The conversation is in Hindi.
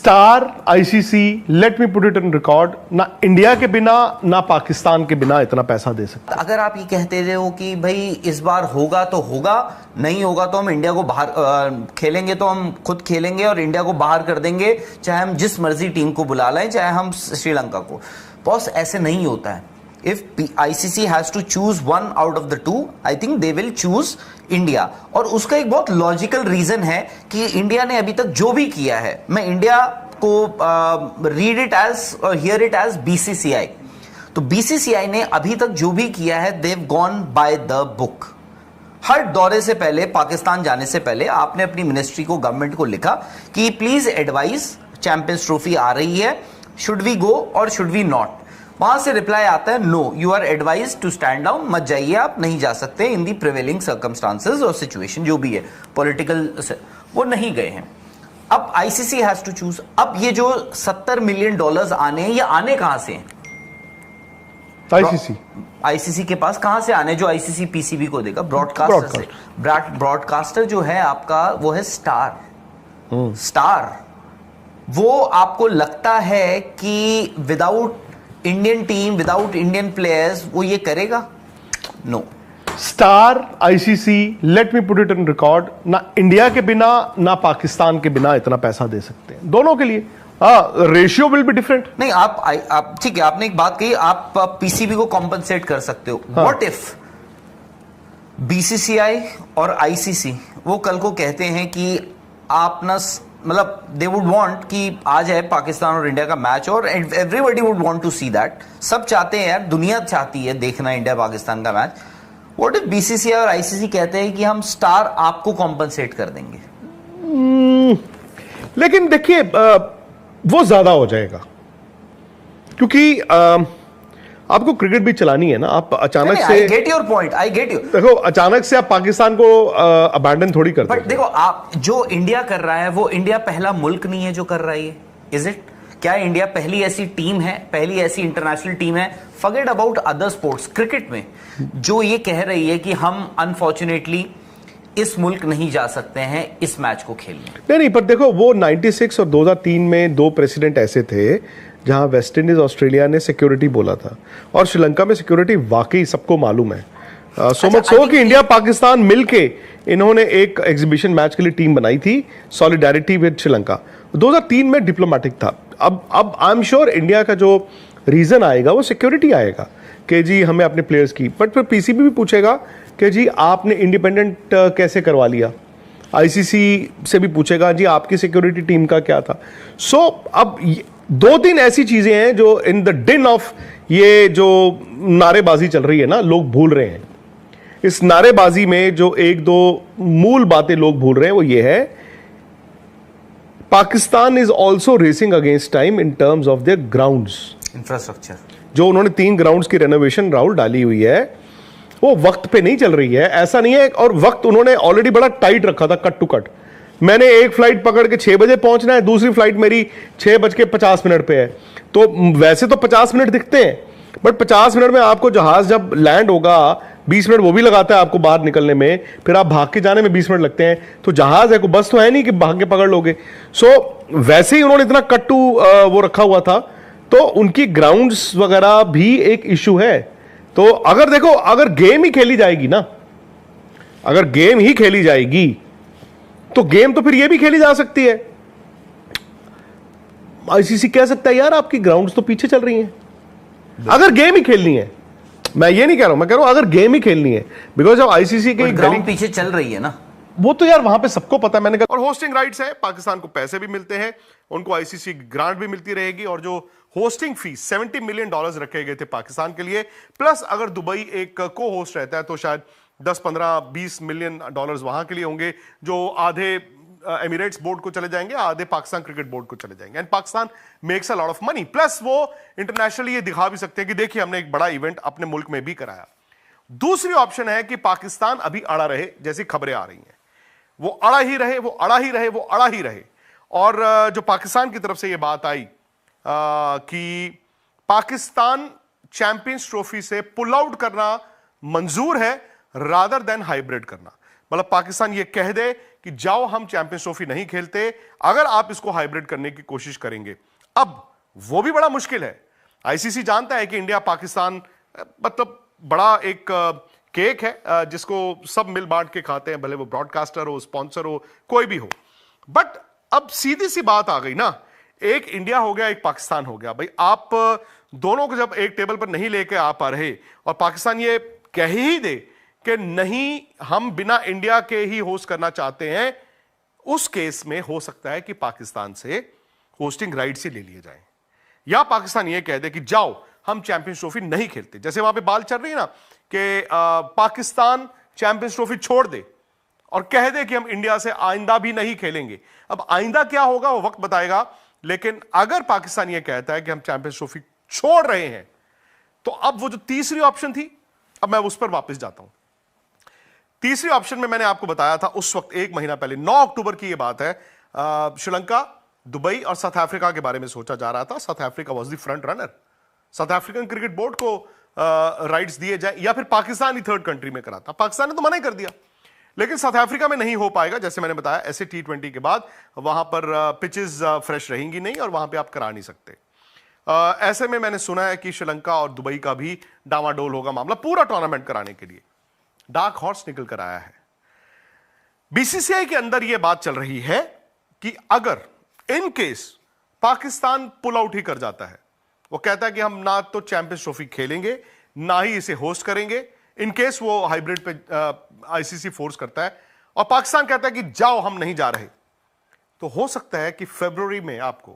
Star ICC, let me put it in record, ना इंडिया के बिना ना पाकिस्तान के बिना इतना पैसा दे सकता। अगर आप ये कहते थे हो कि भाई इस बार होगा तो होगा, नहीं होगा तो हम इंडिया को बाहर खेलेंगे, तो हम खुद खेलेंगे और इंडिया को बाहर कर देंगे, चाहे हम जिस मर्जी टीम को बुला लें, चाहे हम श्रीलंका को। बॉस, ऐसे नहीं होता है। If ICC has to choose one out of the two, I think they will choose India। और उसका एक बहुत लॉजिकल रीजन है कि इंडिया ने अभी तक जो भी किया है, मैं इंडिया को रीड इट एज और हियर इट एज BCCI। तो BCCI ने अभी तक जो भी किया है, they've gone by the book। हर दौरे से पहले, पाकिस्तान जाने से पहले आपने अपनी मिनिस्ट्री को, गवर्नमेंट को लिखा कि प्लीज एडवाइज, चैंपियंस ट्रॉफी आ रही है, शुड वी गो और शुड वी नॉट। वहां से रिप्लाई आता है, no you are advise to stand down, मत जाइए, आप नहीं जा सकते इन दी प्रिवेलिंग सर्कमस्टांसेस और सिचुएशन जो भी है पॉलिटिकल, वो नहीं गए हैं। अब ICC हैज टू चूज। अब ये जो $70 मिलियन आने हैं, ये आने कहां से हैं? ICC के पास कहां से आने, जो ICC PCB को देगा? ब्रॉडकास्टर से। ब्रॉडकास्टर जो है आपका, वो है स्टार। वो आपको लगता है कि without Indian team, without Indian players वो ये करेगा? No. Star ICC, let me put it in record, ना इंडिया के बिना ना पाकिस्तान के बिना इतना पैसा दे सकते हैं, दोनों के लिए। Ratio will be different. नहीं, आप ठीक है, आपने एक बात कही, आप PCB को कॉम्पनसेट कर सकते हो। व्हाट इफ BCCI और ICC वो कल को कहते हैं कि आप ना, मतलब दे वुड वांट कि आ जाए पाकिस्तान और इंडिया का मैच, और everybody would want to see that. सब चाहते हैं यार, दुनिया चाहती है देखना इंडिया पाकिस्तान का मैच। व्हाट इफ BCCI और ICC कहते हैं कि हम स्टार आपको कॉम्पनसेट कर देंगे? लेकिन देखिए, वो ज्यादा हो जाएगा, क्योंकि आपको क्रिकेट भी चलानी है ना। आप अचानक से, I get your point, I get you। देखो, अचानक से आप पाकिस्तान को अबैंडन थोड़ी करते। बट देखो, आप जो इंडिया कर रहा है, वो इंडिया पहला मुल्क नहीं है जो कर रहा है। Is it? क्या इंडिया पहली ऐसी टीम है, पहली ऐसी इंटरनेशनल टीम है, forget about other sports, cricket में, जो ये कह रही है कि हम अनफॉर्चुनेटली इस मुल्क नहीं जा सकते हैं इस मैच को खेलने? नहीं, पर देखो, वो 96 और 2003 में दो प्रेसिडेंट ऐसे थे जहां वेस्ट इंडीज, ऑस्ट्रेलिया ने सिक्योरिटी बोला था, और श्रीलंका में सिक्योरिटी वाकई सबको मालूम है। सो मच सो कि इंडिया पाकिस्तान मिलके इन्होंने एक एग्जीबिशन मैच के लिए टीम बनाई थी, सॉलिडारिटी विद श्रीलंका। 2003 में डिप्लोमेटिक था। अब आई एम श्योर इंडिया का जो रीजन आएगा वो सिक्योरिटी आएगा कि जी हमें अपने प्लेयर्स की। बट फिर PCB भी पूछेगा कि जी आपने इंडिपेंडेंट कैसे करवा लिया। ICC से भी पूछेगा जी आपकी सिक्योरिटी टीम का क्या था। सो अब 2-3 ऐसी चीजें हैं जो इन द डिन ऑफ ये जो नारेबाजी चल रही है ना, लोग भूल रहे हैं। इस नारेबाजी में जो 1-2 मूल बातें लोग भूल रहे हैं, वो ये है, Pakistan is also racing against time in terms of their grounds, infrastructure. जो उन्होंने 3 ग्राउंड्स की रेनोवेशन राहुल डाली हुई है, वो वक्त पे नहीं चल रही है, ऐसा नहीं है। और वक्त उन्होंने ऑलरेडी बड़ा टाइट रखा था, कट टू कट। मैंने एक फ्लाइट पकड़ के 6 बजे पहुंचना है, दूसरी फ्लाइट मेरी 6:50 पे है। तो वैसे तो 50 मिनट दिखते हैं, बट 50 मिनट में आपको जहाज जब लैंड होगा 20 मिनट वो भी लगाता है आपको बाहर निकलने में, फिर आप भाग के जाने में 20 मिनट लगते हैं। तो जहाज है, कोई बस तो है नहीं कि भाग के पकड़ लोगे। सो वैसे ही उन्होंने इतना कट टू वो रखा हुआ था, तो उनकी ग्राउंड्स वगैरह भी एक इशू है। तो अगर देखो, अगर गेम ही खेली जाएगी ना, अगर गेम ही खेली जाएगी तो गेम तो फिर ये भी खेली जा सकती है। ICC कह सकता है यार आपकी ग्राउंड्स तो पीछे चल रही हैं। अगर गेम ही खेलनी है, मैं ये नहीं कह रहा हूं, मैं कह रहा हूं अगर गेम ही खेलनी है, बिकॉज अब ICC के ग्राउंड पीछे चल रही है ना, वो तो यार वहां पे सबको पता है। मैंने कहा, और होस्टिंग राइट्स है, पाकिस्तान को पैसे भी मिलते हैं, उनको ICC ग्रांट भी मिलती रहेगी, और जो होस्टिंग फीस $70 मिलियन रखे गए थे पाकिस्तान के लिए, प्लस अगर दुबई एक को होस्ट रहता है तो शायद 10, 15, $20 मिलियन वहां के लिए होंगे, जो आधे एमिरेट्स बोर्ड को चले जाएंगे, आधे पाकिस्तान क्रिकेट बोर्ड को चले जाएंगे। And Pakistan makes a lot of money, plus वो इंटरनेशनली ये दिखा भी सकते हैं कि देखिए हमने एक बड़ा इवेंट अपने मुल्क में भी कराया। दूसरी ऑप्शन है कि पाकिस्तान अभी अड़ा रहे, जैसी खबरें आ रही हैं, वो अड़ा ही रहे, वो अड़ा ही रहे, वो अड़ा ही रहे। और जो पाकिस्तान की तरफ से ये बात आई कि पाकिस्तान चैंपियंस ट्रॉफी से पुल आउट करना मंजूर है, रादर देन हाइब्रिड करना। मतलब पाकिस्तान ये कह दे कि जाओ हम चैंपियंस ट्रॉफी नहीं खेलते अगर आप इसको हाइब्रिड करने की कोशिश करेंगे। अब वो भी बड़ा मुश्किल है। आईसीसी जानता है कि इंडिया पाकिस्तान मतलब बड़ा एक केक है जिसको सब मिल बांट के खाते हैं, भले वो ब्रॉडकास्टर हो, स्पॉन्सर हो, कोई भी हो। बट अब सीधी सी बात आ गई ना, एक इंडिया हो गया, एक पाकिस्तान हो गया। भाई आप दोनों को जब एक टेबल पर नहीं लेके आ पा रहे और पाकिस्तान ये कह ही दे कि नहीं हम बिना इंडिया के ही होस्ट करना चाहते हैं, उस केस में हो सकता है कि पाकिस्तान से होस्टिंग राइट्स ही ले लिए जाएं, या पाकिस्तान ये कह दे कि जाओ हम चैंपियंस ट्रॉफी नहीं खेलते। जैसे वहां पे बाल चल रही है ना कि पाकिस्तान चैंपियंस ट्रॉफी छोड़ दे और कह दे कि हम इंडिया से आइंदा भी नहीं खेलेंगे। अब आइंदा क्या होगा वो वक्त बताएगा, लेकिन अगर पाकिस्तान ये कहता है कि हम चैंपियंस ट्रॉफी छोड़ रहे हैं, तो अब वो जो तीसरी ऑप्शन थी, अब मैं उस पर वापस जाता हूं। तीसरी ऑप्शन में मैंने आपको बताया था उस वक्त, एक महीना पहले, 9 अक्टूबर की यह बात है, श्रीलंका, दुबई और साउथ अफ्रीका के बारे में सोचा जा रहा था। South Africa was the front runner. South African cricket board को राइट्स दिए जाए या फिर पाकिस्तान ही थर्ड कंट्री में कराता। पाकिस्तान ने तो मना ही कर दिया, लेकिन साउथ अफ्रीका में नहीं हो पाएगा। जैसे मैंने बताया, ऐसे T20 के बाद वहां पर पिचेस फ्रेश रहेंगी नहीं और वहां पे आप करा नहीं सकते। ऐसे में मैंने सुना है कि श्रीलंका और दुबई का भी डामाडोल होगा मामला पूरा टूर्नामेंट कराने के लिए। डार्क हॉर्स निकल कर आया है। बीसीसीआई के अंदर यह बात चल रही है कि अगर in case Pakistan pull out ही कर जाता है, वो कहता है कि हम ना तो चैंपियंस ट्रॉफी खेलेंगे ना ही इसे होस्ट करेंगे, इन केस वो हाइब्रिड पे आईसीसी फोर्स करता है और पाकिस्तान कहता है कि जाओ हम नहीं जा रहे, तो हो सकता है कि फरवरी में आपको